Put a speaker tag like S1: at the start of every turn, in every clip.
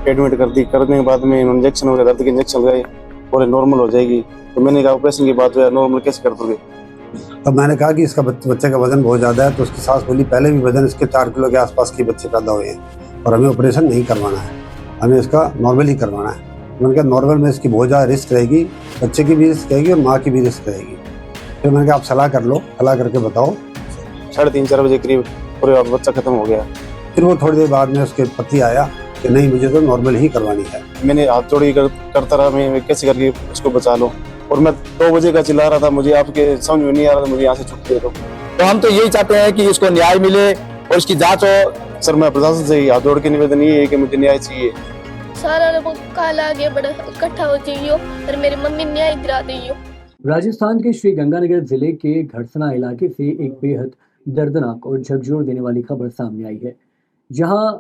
S1: Admit कर दी। करने के बाद में इंजेक्शन वगैरह दर्द के इंजेक्शन लगाए और नॉर्मल हो जाएगी। तो मैंने कहा ऑपरेशन की बात हुई, नॉर्मल कैसे कर दोगे?
S2: तब मैंने कहा कि इसका बच्चे का वजन बहुत ज़्यादा है, तो उसकी सास बोली पहले भी वजन इसके 4 किलो के आसपास के बच्चे पैदा हुए हैं और हमें ऑपरेशन नहीं करवाना है, हमें इसका नॉर्मल ही करवाना है। मैंने कहा नॉर्मल में इसकी बहुत ज़्यादा रिस्क रहेगी, बच्चे की भी रिस्क रहेगी और माँ की भी रिस्क रहेगी। फिर मैंने कहा आप सलाह कर लो, सलाह करके बताओ।
S1: 3:30-4 बजे करीब पूरे बच्चा खत्म हो गया।
S2: फिर वो थोड़ी देर बाद में उसके पति आया कि नहीं मुझे तो नॉर्मल ही करवानी है।
S1: मैंने हाथ जोड़ी करता रहा, मैं कैसे करके उसको बचा लो। और मैं 2 बजे का चिल्ला रहा था, मुझे आपके समझ में नहीं आ रहा था, मुझे यहाँ से छुट्टी दे दो।
S3: तो हम तो यही चाहते हैं कि इसको न्याय मिले और इसकी जांच हो।
S1: सर मैं प्रशासन से हाथ जोड़ के निवेदन ये है कि मुझे न्याय चाहिए।
S4: सारा लोग काल आगे बड़ा इकट्ठा हो जाइयो और मेरी मम्मी न्याय दिला दियो।
S5: राजस्थान के श्री गंगानगर जिले के घड़सना इलाके से एक बेहद दर्दनाक और झकझोर देने वाली खबर सामने आई है, जहां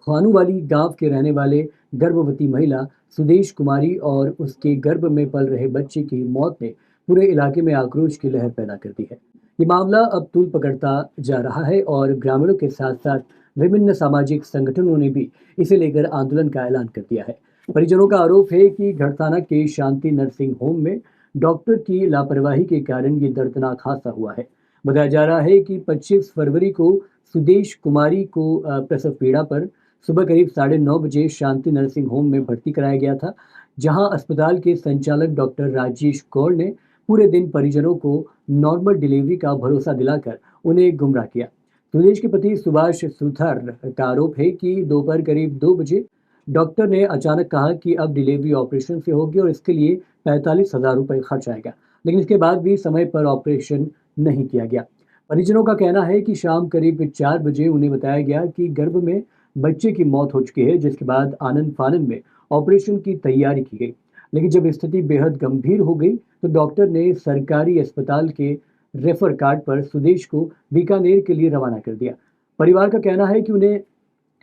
S5: खानूवाली गांव के रहने वाले गर्भवती महिला सुदेश कुमारी और उसके गर्भ में पल रहे बच्चे की मौत ने पूरे इलाके में आक्रोश की लहर पैदा कर दी है। ये मामला अब तूल पकड़ता जा रहा है और ग्रामीणों के साथ साथ विभिन्न सामाजिक संगठनों ने भी इसे लेकर आंदोलन का ऐलान कर दिया है। परिजनों का आरोप है कि घड़साना के शांति नर्सिंग होम में डॉक्टर की लापरवाही के कारण ये दर्दनाक हादसा हुआ है। बताया जा रहा है कि 25 फरवरी को सुदेश कुमारी को प्रसव पीड़ा पर सुबह करीब 9:30 बजे शांति नर्सिंग होम में भर्ती कराया गया था, जहां अस्पताल के संचालक डॉक्टर राजेश गौड़ ने पूरे दिन परिजनों को नॉर्मल डिलीवरी का भरोसा दिलाकर उन्हें गुमराह किया। सुदेश के पति सुभाष सुथार का आरोप है कि दोपहर करीब 2 बजे डॉक्टर ने अचानक कहा कि अब डिलीवरी ऑपरेशन से होगी और इसके लिए 45,000 रुपये खर्च आएगा, लेकिन इसके बाद भी समय पर ऑपरेशन नहीं किया गया। परिजनों का कहना है कि शाम करीब 4 बजे उन्हें बताया गया कि गर्भ में बच्चे की मौत हो चुकी है, जिसके बाद आनंद फानंद में ऑपरेशन की तैयारी की गई। लेकिन जब स्थिति बेहद गंभीर हो गई तो डॉक्टर ने सरकारी अस्पताल के रेफर कार्ड पर सुदेश को बीकानेर के लिए रवाना कर दिया। परिवार का कहना है कि उन्हें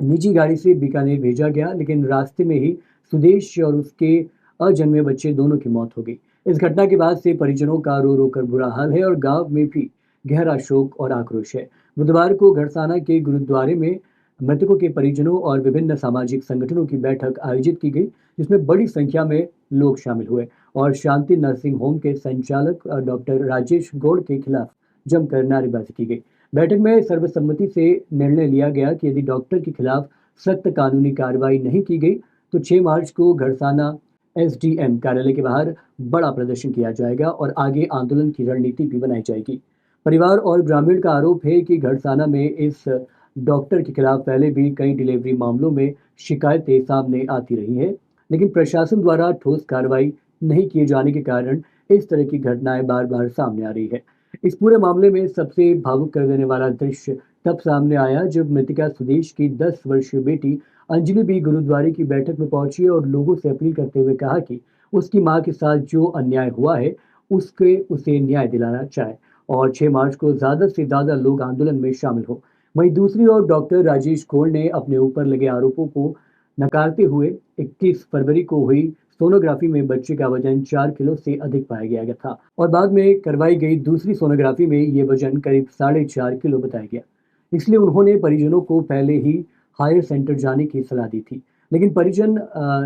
S5: निजी गाड़ी से बीकानेर भेजा गया, लेकिन रास्ते में ही सुदेश और उसके अजन्मे बच्चे दोनों की मौत हो गई। इस घटना के बाद से परिजनों का रो रो कर बुरा हाल है और गांव में भी गहरा शोक और आक्रोश है। बुधवार को घड़साना के गुरुद्वारे में मृतकों के परिजनों और विभिन्न सामाजिक संगठनों की बैठक आयोजित की गई, जिसमें बड़ी संख्या में लोग शामिल हुए और शांति नर्सिंग होम के संचालक डॉक्टर राजेश गौड़ के खिलाफ जमकर नारेबाजी की गई। बैठक में सर्वसम्मति से निर्णय लिया गया कि यदि डॉक्टर के खिलाफ सख्त कानूनी कार्रवाई नहीं की गई तो 6 मार्च को घड़साना एसडीएम कार्यालय के बाहर बड़ा प्रदर्शन किया जाएगा और आगे आंदोलन की रणनीति भी बनाई जाएगी। परिवार और ग्रामीण का आरोप है कि घड़साना में इस डॉक्टर के खिलाफ पहले भी कई डिलीवरी मामलों में शिकायतें सामने आती रही है, लेकिन प्रशासन द्वारा ठोस कार्रवाई नहीं किए जाने के कारण इस तरह की घटनाएं बार बार सामने आ रही है। इस पूरे मामले में सबसे भावुक कर देने वाला दृश्य तब सामने आया जब मृतिका सुदेश की 10 वर्षीय बेटी अंजलि भी गुरुद्वारे की बैठक में पहुंची और लोगों से अपील करते हुए कहा कि उसकी मां के साथ जो अन्याय हुआ है उसे न्याय दिलाना चाहे और 6 मार्च को ज्यादा से ज्यादा लोग आंदोलन में शामिल हो। वहीं दूसरी ओर डॉक्टर राजेश गौड़ ने अपने ऊपर लगे आरोपों को नकारते हुए 21 फरवरी को हुई सोनोग्राफी में बच्चे का वजन 4 किलो से अधिक पाया गया था और बाद में करवाई गई दूसरी सोनोग्राफी में ये वजन करीब 4.5 किलो बताया गया। इसलिए उन्होंने परिजनों को पहले ही हायर सेंटर जाने की सलाह दी थी, लेकिन परिजन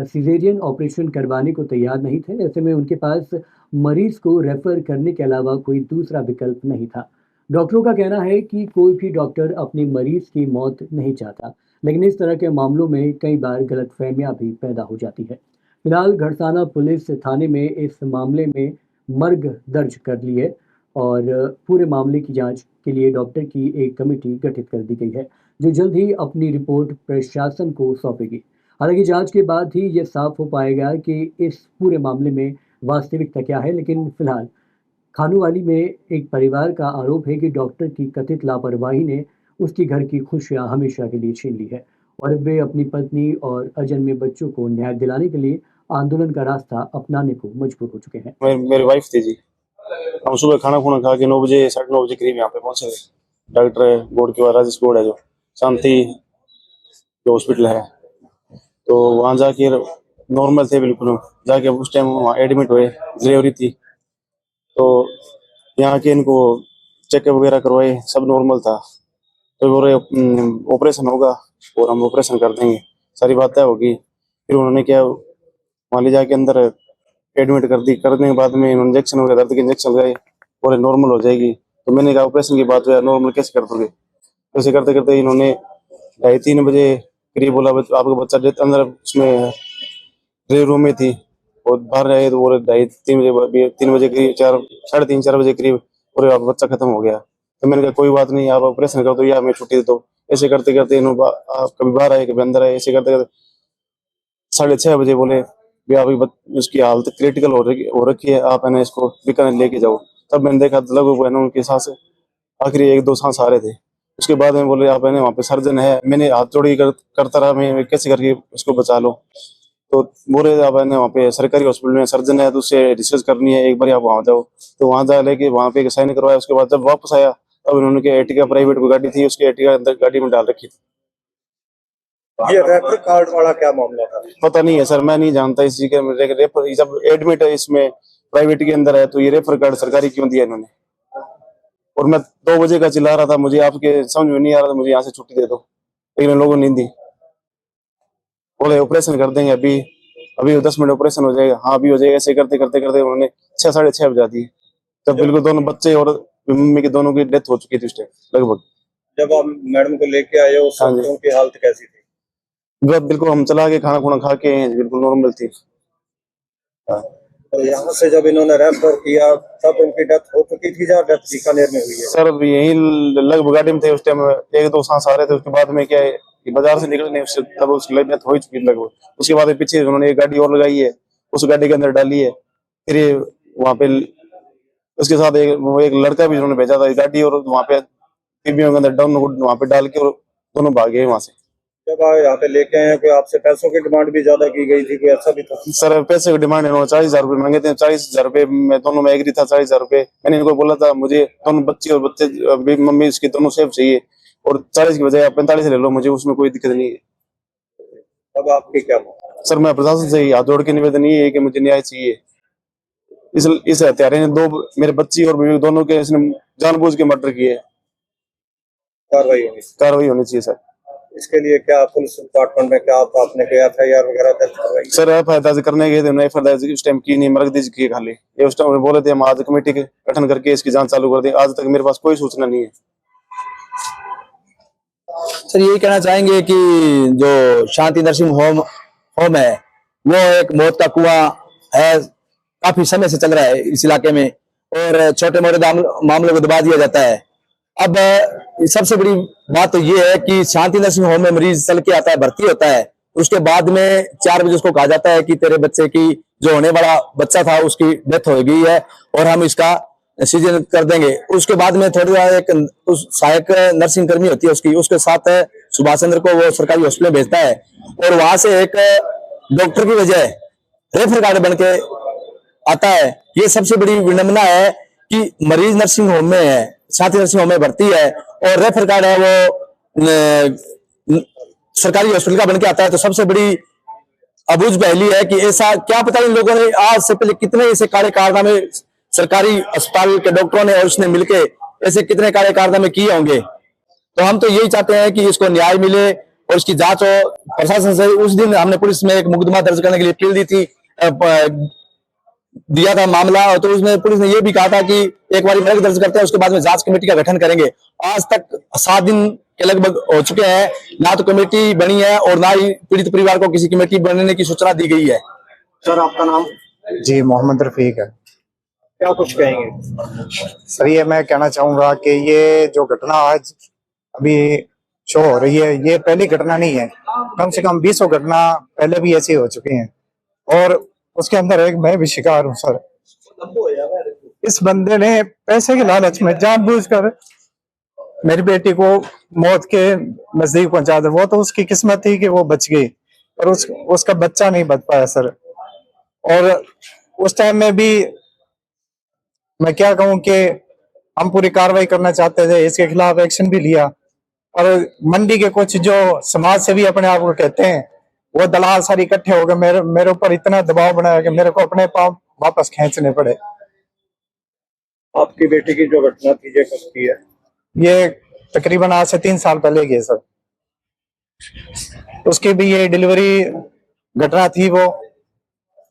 S5: सिजेरियन ऑपरेशन करवाने को तैयार नहीं थे। ऐसे में उनके पास मरीज को रेफर करने के अलावा कोई दूसरा विकल्प नहीं था। डॉक्टरों का कहना है कि कोई भी डॉक्टर अपने मरीज की मौत नहीं चाहता, लेकिन इस तरह के मामलों में कई बार गलतफहमियां भी पैदा हो जाती है। फिलहाल घड़साना पुलिस थाने में इस मामले में मर्ग दर्ज कर ली है और पूरे मामले की जांच के लिए डॉक्टर की एक कमेटी गठित कर दी गई है, जो जल्द ही अपनी रिपोर्ट प्रशासन को सौंपेगी। हालांकि जांच के बाद ही यह साफ हो पाएगा कि इस पूरे मामले में वास्तविकता क्या है, लेकिन फिलहाल खानूवाली में एक परिवार का आरोप है कि डॉक्टर की कथित लापरवाही ने उसकी घर की खुशियां हमेशा के लिए छीन ली है और वे अपनी पत्नी और अजन्मे बच्चों को न्याय दिलाने के लिए आंदोलन का रास्ता अपनाने को मजबूर हो चुके हैं।
S1: मेरी वाइफ थी जी। हम सुबह खाना खुना खा के 9 बजे 9:30 बजे करीब यहाँ पे पहुंचे। डॉक्टर गौड़ के बाद राजेश गौड़ है जो शांति जो हॉस्पिटल है, तो वहाँ जाके नॉर्मल थे बिल्कुल। जाके उस टाइम वहाँ एडमिट हुए, डिलीवरी थी, तो यहाँ के इनको चेकअप वगैरह करवाए, सब नॉर्मल था। तो बोले ऑपरेशन होगा और हम ऑपरेशन कर देंगे, सारी बातें होगी। फिर उन्होंने क्या वहाँ ले जाके अंदर एडमिट कर दी। करने के बाद में इंजेक्शन वगैरह दर्द के इंजेक्शन लगाए और नॉर्मल हो जाएगी। तो मैंने कहा ऑपरेशन की बात है, नॉर्मल कैसे कर दोगे? ऐसे करते करते इन्होंने 2:30 बजे करीब बोला आपका बच्चा डेथ अंदर उसमें रे रूम में थी और बाहर आए तो वो 2:30 3 बजे करीब 3:30 4 बजे करीब और आपका बच्चा खत्म हो गया। तो मैंने कहा कोई बात नहीं, आप ऑपरेशन कर दो या हमें छुट्टी दे दो। ऐसे करते करते इन्होंने कभी बाहर आए कभी अंदर आए। ऐसे करते करते 6:30 बजे बोले भी आपकी उसकी हालत क्रिटिकल हो रखी है, आप है ना इसको बीकानेर लेके जाओ। तब मैंने देखा लगभग है ना उनके सांस आखिरी 1-2 सांस आ रहे थे। उसके बाद में बोले आप है ना वहाँ पे सर्जन है। मैंने हाथ जोड़ी करता रहा, मैं कैसे करके उसको बचा लो। तो बोले आप है ना वहाँ पे सरकारी हॉस्पिटल में सर्जन है तो उससे रिसर्च करनी है, एक बार आप वहाँ जाओ। तो वहाँ जा लेके वहाँ पे साइन करवाया। उसके बाद जब वापस आया तब उन्होंने क्या एर्टिगा प्राइवेट गाड़ी थी, उसके एर्टिगा अंदर गाड़ी में डाल रखी थी।
S6: ये रेफर कार्ड वाला क्या मामला था?
S1: पता नहीं है सर, मैं नहीं जानता इस चीज के रेफर जब एडमिट है इसमें प्राइवेट के अंदर है तो ये रेफर कार्ड सरकारी क्यों दिया इन्होंने? और मैं 2 बजे का चिल्ला रहा था, मुझे आपके समझ में नहीं आ रहा था, मुझे यहाँ से छुट्टी दे दो, लेकिन लोगों ने नहीं दी। बोले ऑपरेशन कर देंगे अभी 10 मिनट ऑपरेशन हो जाएगा। हाँ अभी हो जाएगा। ऐसे करते करते करते उन्होंने 6 साढ़े 6 बजा दिए जब बिल्कुल दोनों बच्चे और मम्मी के दोनों की डेथ हो चुकी थी उस टाइम लगभग।
S6: जब आप मैडम को लेके आए उस
S1: हाँ जी।
S6: वक्त उनकी हालत कैसी थी?
S1: बिल्कुल हम चला के खाना खुना खा के बिल्कुल नॉर्मल थी।
S6: तो यहाँ से जब इन्होंने रेफर किया तब उनकी डेथ हो चुकी थी या डेथ बीकानेर में हुई है?
S1: सर यही लगभग गाड़ी में थे उस टाइम, 1-2 सांस आ रहे थे। उसके बाद में क्या है कि बाजार से निकलने उससे तब उसकी डेथ हो चुकी लगभग। उसके बाद पीछे उन्होंने एक गाड़ी और लगाई है, उस गाड़ी के अंदर डाली है। फिर वहाँ पे उसके साथ एक लड़का भी उन्होंने भेजा था गाड़ी, और वहाँ पे टीबियों के अंदर डाउन वहाँ पे डाल के और दोनों भाग गए वहाँ से।
S6: जब आप यहाँ पे लेके आए कोई आपसे पैसों की डिमांड भी ज्यादा की गई थी, कोई ऐसा भी था?
S1: सर पैसे की डिमांड इन्होंने 40,000 रुपये मांगे थे। 40,000 रुपये में दोनों में एग्री था। 40,000 रुपये मैंने इनको बोला था मुझे दोनों बच्चे और बच्चे मम्मी इसकी दोनों सेफ चाहिए और 40 की बजाय आप 45 ले लो, मुझे उसमें कोई दिक्कत नहीं है।
S6: अब आपकी क्या मांग?
S1: सर मैं प्रशासन से हाथ जोड़ के निवेदन ये है कि मुझे न्याय चाहिए। इस हत्यारे ने मेरे बच्ची और बीवी दोनों के इसने जानबूझ के मर्डर किए। कार्रवाई होनी चाहिए सर।
S6: इसके लिए क्या पुलिस डिपार्टमेंट में क्या आपने कोई FIR वगैरह दर्ज करवाई?
S1: सर FIR दर्ज करने गए थे, उन्होंने FIR दर्ज उस टाइम की नहीं, मरकदीज की खाली। ये उस टाइम बोले थे हम आज कमेटी के गठन करके इसकी जांच चालू कर दें। आज तक मेरे पास कोई सूचना नहीं है।
S3: सर यही कहना चाहेंगे कि जो शांति नर्सिंग होम है वो एक मौत का कुआं है, काफी समय से चल रहा है इस इलाके में और छोटे मोटे मामलों को दबा दिया जाता है। अब सबसे बड़ी बात तो ये है कि शांति नर्सिंग होम में मरीज चल के आता है, भर्ती होता है, उसके बाद में 4 बजे उसको कहा जाता है कि तेरे बच्चे की जो होने वाला बच्चा था उसकी डेथ हो गई है और हम इसका सीजन कर देंगे। उसके बाद में थोड़ी देर एक उस सहायक नर्सिंग कर्मी होती है उसके साथ सुभाष चंद्र को वो सरकारी हॉस्पिटल भेजता है और वहां से एक डॉक्टर की वजह रेफर कार्ड बन के आता है। ये सबसे बड़ी विडंबना है कि मरीज नर्सिंग होम में है, साथी नर्सिंग होम में भर्ती है और रेफर कार्ड है वो सरकारी हॉस्पिटल का बन के आता है। तो सबसे बड़ी अबूझ पहली है कि ऐसा क्या पता इन लोगों ने आज से पहले कितने ऐसे कार्य कारनामे सरकारी अस्पताल के डॉक्टरों ने और उसने मिलके ऐसे कितने कार्य कारनामे किए होंगे। तो हम तो यही चाहते हैं कि इसको न्याय मिले और इसकी जांच हो प्रशासन से। उस दिन हमने पुलिस में एक मुकदमा दर्ज करने के लिए अपील दी थी, दिया था मामला, और तो उसमें पुलिस ने यह भी कहा था कि एक बार मामला दर्ज करते हैं उसके बाद में जांच कमेटी का गठन करेंगे। आज तक 7 दिन के लगभग हो चुके हैं, ना तो कमेटी बनी है और ना ही पीड़ित परिवार को किसी कमेटी बनने की सूचना दी गई है।
S6: सर आपका नाम?
S7: जी मोहम्मद रफीक है।
S6: क्या कुछ कहेंगे?
S7: सर ये मैं कहना चाहूंगा कि ये जो घटना आज अभी शो हो रही है ये पहली घटना नहीं है, कम से कम 20 घटना पहले भी ऐसी हो चुकी हैं और उसके अंदर एक मैं भी शिकार हूँ सर। इस बंदे ने पैसे के लालच में जानबूझकर मेरी बेटी को मौत के नजदीक पहुंचा दिया। वो तो उसकी किस्मत थी कि वो बच गई पर उसका बच्चा नहीं बच पाया सर। और उस टाइम में भी मैं क्या कहूं कि हम पूरी कार्रवाई करना चाहते थे, इसके खिलाफ एक्शन भी लिया और मंडी के कुछ जो समाज सेवी अपने आप को कहते हैं वो दलाल सारे इकट्ठे हो गए, मेरे ऊपर इतना दबाव बनाया कि मेरे को अपने पाँव वापस खींचने पड़े।
S6: आपकी बेटी की जो घटना थी ये कब की है?
S7: ये तकरीबन आज से 3 साल पहले की है सर। उसकी भी ये डिलीवरी घटना थी वो।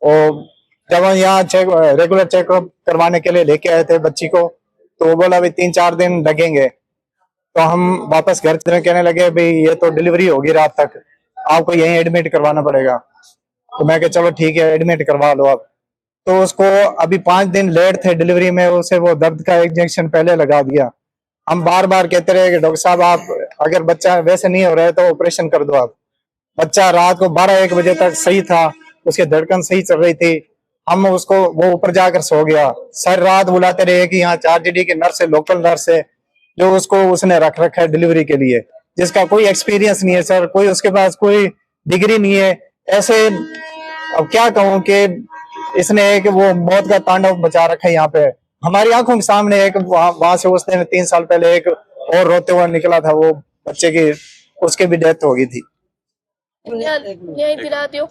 S7: और जब हम यहाँ रेगुलर चेकअप करवाने के लिए लेके आए थे बच्ची को, तो वो बोला भाई 3-4 दिन लगेंगे। तो हम वापस घर कहने लगे भाई ये तो डिलीवरी होगी रात तक, आपको यहीं एडमिट करवाना पड़ेगा। तो मैं कहा चलो ठीक है एडमिट करवा लो आप। तो उसको अभी 5 दिन लेट थे डिलीवरी में, उसे वो दर्द का इंजेक्शन पहले लगा दिया। हम बार बार कहते रहे कि डॉक्टर साहब आप अगर बच्चा वैसे नहीं हो रहा है तो ऑपरेशन कर दो आप। बच्चा रात को 12-1 बजे तक सही था, उसकी धड़कन सही चल रही थी। हम उसको वो ऊपर जाकर सो गया। सारी रात बुलाते रहे कि यहाँ 4GD की नर्स है, लोकल नर्स है, जो उसको उसने रख रखा है डिलीवरी के लिए, जिसका कोई एक्सपीरियंस नहीं है सर, कोई उसके पास कोई डिग्री नहीं है। ऐसे अब क्या कहूँ कि इसने एक वो मौत का तांडव बचा रखा है यहाँ पे हमारी आंखों के सामने। एक वहां से उसने 3 साल पहले एक और रोते हुए निकला था, वो बच्चे की उसकी भी डेथ हो गई थी।
S4: न्याय दिला दियो,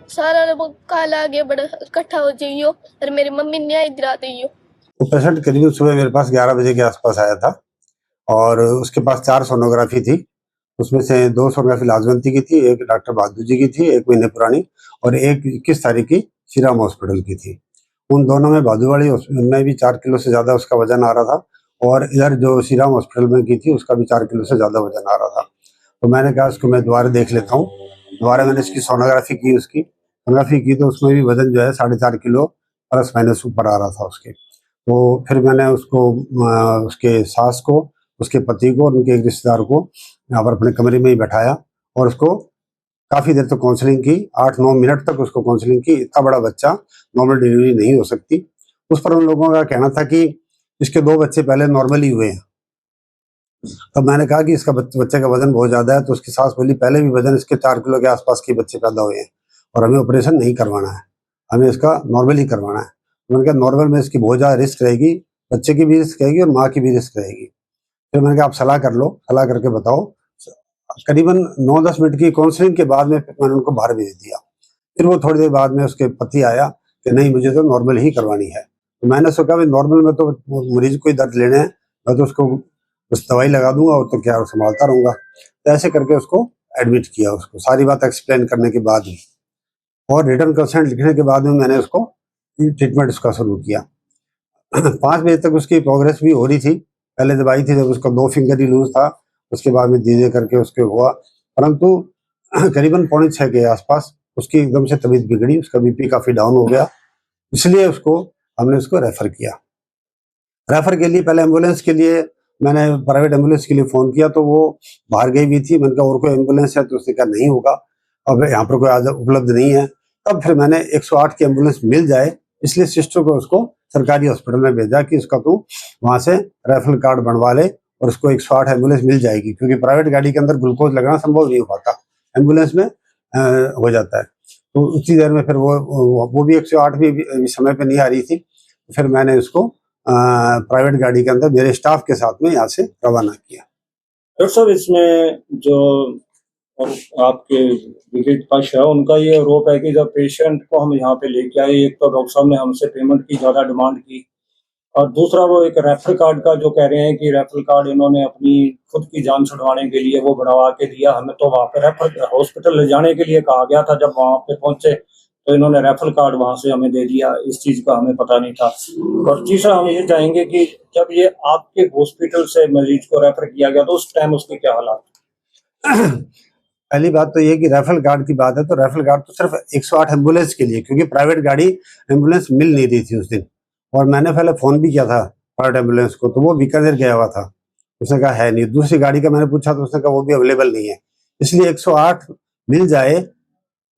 S4: सारा वो काल आगे बड़ा इकट्ठा हो जाइयो और मेरी मम्मी न्याय दिला दियो।
S2: वो पेशेंट करीबन सुबह मेरे पास 11 बजे के आसपास आया था और उसके पास 4 सोनोग्राफी थी। उसमें से 2 सोनोग्राफी लाजवंती की थी, एक डॉक्टर बहादुर जी की थी 1 महीने पुरानी, और एक 21 तारीख की श्रीराम हॉस्पिटल की थी। उन दोनों में बहादुर वाली हॉस्पिटल में भी 4 किलो से ज़्यादा उसका वजन आ रहा था, और इधर जो श्रीराम हॉस्पिटल में की थी उसका भी 4 किलो से ज़्यादा वजन आ रहा था। तो मैंने कहा उसको मैं दोबारा देख लेता हूँ। दोबारा मैंने इसकी सोनोग्राफी की, उसकी सोनोग्राफी की तो उसमें भी वजन जो है 4.5 किलो प्लस माइनस ऊपर आ रहा था उसके। तो फिर मैंने उसको उसके सास को, उसके पति को और उनके एक रिश्तेदार को यहाँ पर अपने कमरे में ही बैठाया और उसको काफ़ी देर तक काउंसलिंग की, 8-9 मिनट तक उसको काउंसलिंग की। इतना बड़ा बच्चा नॉर्मल डिलीवरी नहीं हो सकती। उस पर उन लोगों का कहना था कि इसके 2 बच्चे पहले नॉर्मल ही हुए हैं। तब मैंने कहा कि इसका बच्चे का वजन बहुत ज़्यादा है, तो उसकी सास बोली पहले भी वजन इसके 4 किलो के आसपास के बच्चे पैदा हुए हैं और हमें ऑपरेशन नहीं करवाना है, हमें इसका नॉर्मल ही करवाना है। तो मैंने कहा नॉर्मल में इसकी बहुत ज़्यादा रिस्क रहेगी, बच्चे की भी रिस्क रहेगी और माँ की भी रिस्क रहेगी। फिर मैंने कहा आप सलाह कर लो, सलाह करके बताओ। करीबन 9-10 मिनट की काउंसलिंग के बाद में मैंने उनको बाहर भेज दिया। फिर वो थोड़ी देर बाद में उसके पति आया कि नहीं मुझे तो नॉर्मल ही करवानी है। तो मैंने उसको कहा नॉर्मल में तो मरीज को ही दर्द लेने हैं, मैं तो उसको उस दवाई लगा दूंगा और तो क्या संभालता रहूँगा। तो ऐसे करके उसको एडमिट किया, उसको सारी बात एक्सप्लेन करने के बाद ही और रिटर्न कंसेंट लिखने के बाद में मैंने उसको ट्रीटमेंट उसका शुरू किया। 5 बजे तक उसकी प्रोग्रेस भी हो रही थी। पहले जब आई थी जब उसका 2 फिंगर ही लूज था, उसके बाद में धीरे करके उसके हुआ, परंतु करीबन 5:45 के आसपास उसकी एकदम से तबीयत बिगड़ी, उसका बीपी काफ़ी डाउन हो गया। इसलिए हमने उसको रेफ़र किया। रेफ़र के लिए पहले एम्बुलेंस के लिए मैंने प्राइवेट एम्बुलेंस के लिए फ़ोन किया, तो वो बाहर गई हुई थी। मैंने कहा और कोई एम्बुलेंस है? तो उसने कहा नहीं होगा, अब यहाँ पर कोई उपलब्ध नहीं है। तब फिर मैंने 108 की एम्बुलेंस मिल जाए इसलिए सिस्टर को उसको सरकारी हॉस्पिटल में भेजा कि उसका तू वहाँ से रेफरल कार्ड बनवा ले और उसको 108 एम्बुलेंस मिल जाएगी, क्योंकि प्राइवेट गाड़ी के अंदर ग्लूकोज लगाना संभव नहीं हो पाता, एम्बुलेंस में हो जाता है। तो उसी देर में फिर वो भी 108 भी समय पे नहीं आ रही थी। फिर मैंने उसको प्राइवेट गाड़ी के अंदर मेरे स्टाफ के साथ में यहाँ से रवाना किया।
S6: डॉक्टर साहब इसमें जो आपके विजिट पक्ष है उनका ये आरोप है कि जब पेशेंट को हम यहाँ पे लेके आए, एक तो डॉक्टर साहब ने हमसे पेमेंट की ज़्यादा डिमांड की और दूसरा वो एक रेफरल कार्ड का जो कह रहे हैं कि रेफरल कार्ड इन्होंने अपनी खुद की जान छुड़वाने के लिए वो बनवा के दिया हमें। तो वहाँ पे रेफर हॉस्पिटल ले जाने के लिए कहा गया था, जब वहाँ पे पहुंचे तो इन्होंने रेफरल कार्ड वहाँ से हमें दे दिया। इस चीज़ का हमें पता नहीं था। और तीसरा हम ये चाहेंगे कि जब ये आपके हॉस्पिटल से मरीज को रेफर किया गया तो उस टाइम उसके क्या हालात?
S2: पहली बात तो ये कि रेफरल कार्ड की बात है तो रेफरल कार्ड तो सिर्फ 108 एम्बुलेंस के लिए, क्योंकि प्राइवेट गाड़ी एम्बुलेंस मिल नहीं रही थी उस दिन। और मैंने पहले फ़ोन भी किया था प्राइवेट एम्बुलेंस को, तो वो बीकानेर गया हुआ था, उसने कहा है नहीं। दूसरी गाड़ी का मैंने पूछा तो उसने कहा वो भी अवेलेबल नहीं है। इसलिए 108 मिल जाए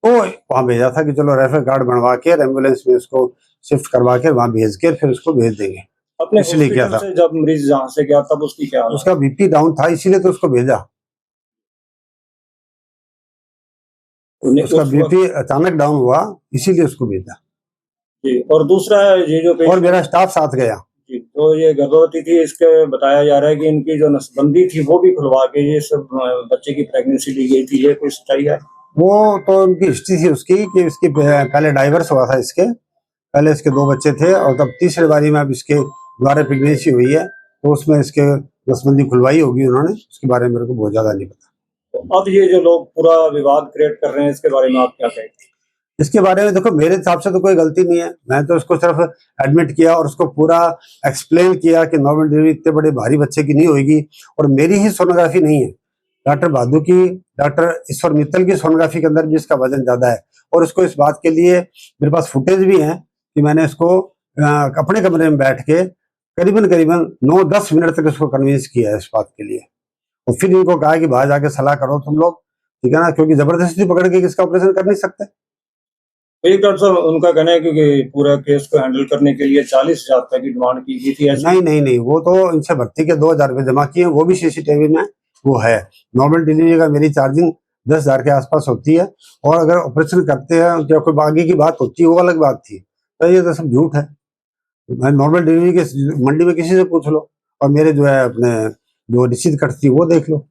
S2: तो वहाँ भेजा था कि चलो रेफरल कार्ड बनवा के एम्बुलेंस में उसको शिफ्ट करवा के वहाँ भेज के फिर उसको भेज देंगे।
S6: अपने
S2: इसलिए क्या था,
S6: जब मरीज जहाँ से गया तब उसकी क्या हालत?
S2: उसका बीपी डाउन था, इसीलिए तो उसको भेजा। उसका बीपी अचानक डाउन हुआ इसीलिए उसको भेजा।
S6: जी, और दूसरा ये जो
S2: और मेरा स्टाफ साथ गया।
S6: जी, तो ये गर्भवती थी, इसके बताया जा रहा है कि इनकी जो नसबंदी थी वो भी खुलवा के ये सब बच्चे की प्रेगनेंसी ली गई थी, ये कोई सच्चाई है?
S2: वो तो उनकी हिस्ट्री थी उसकी कि इसकी पहले डाइवर्स हुआ था, इसके पहले इसके 2 बच्चे थे और तब तीसरी बारी में अब इसके दोबारा प्रेगनेंसी हुई है, तो उसमें इसके नसबंदी खुलवाई होगी उन्होंने, उसके बारे में मेरे को बहुत ज्यादा नहीं पता।
S6: तो अब ये जो लोग पूरा विवाद क्रिएट कर रहे हैं, इसके बारे में आप क्या कहेंगे?
S2: इसके बारे में देखो, मेरे हिसाब से तो कोई गलती नहीं है। मैं तो उसको सिर्फ एडमिट किया और उसको पूरा एक्सप्लेन किया कि नॉर्मल डिलीवरी इतने बड़े भारी बच्चे की नहीं होगी, और मेरी ही सोनोग्राफी नहीं है, डॉक्टर बहादुर की, डॉक्टर ईश्वर मित्तल की सोनोग्राफी के अंदर भी इसका वजन ज्यादा है। और उसको इस बात के लिए मेरे पास फुटेज भी है कि मैंने इसको अपने कमरे में बैठ के करीबन 9-10 मिनट तक उसको कन्विंस किया है इस बात के लिए। और फिर इनको कहा कि बाहर जाके सलाह करो तुम लोग, ठीक है ना, क्योंकि जबरदस्ती पकड़ के इसका ऑपरेशन कर नहीं सकते।
S6: एक डॉक्टर साहब, उनका कहना है कि पूरा केस को हैंडल करने के लिए 40,000 रुपए की डिमांड की गई थी।
S2: नहीं, वो तो इनसे भर्ती के 2,000 रुपये जमा किए, वो भी सीसीटीवी में वो है। नॉर्मल डिलीवरी का मेरी चार्जिंग 10,000 के आसपास होती है, और अगर ऑपरेशन करते हैं या कोई आगे की बात होती है वो अलग बात थी। तो ये तो सब झूठ है। मैं नॉर्मल डिलीवरी के मंडी में किसी से पूछ लो, और मेरे जो है अपने जो रसीद कटती वो देख लो।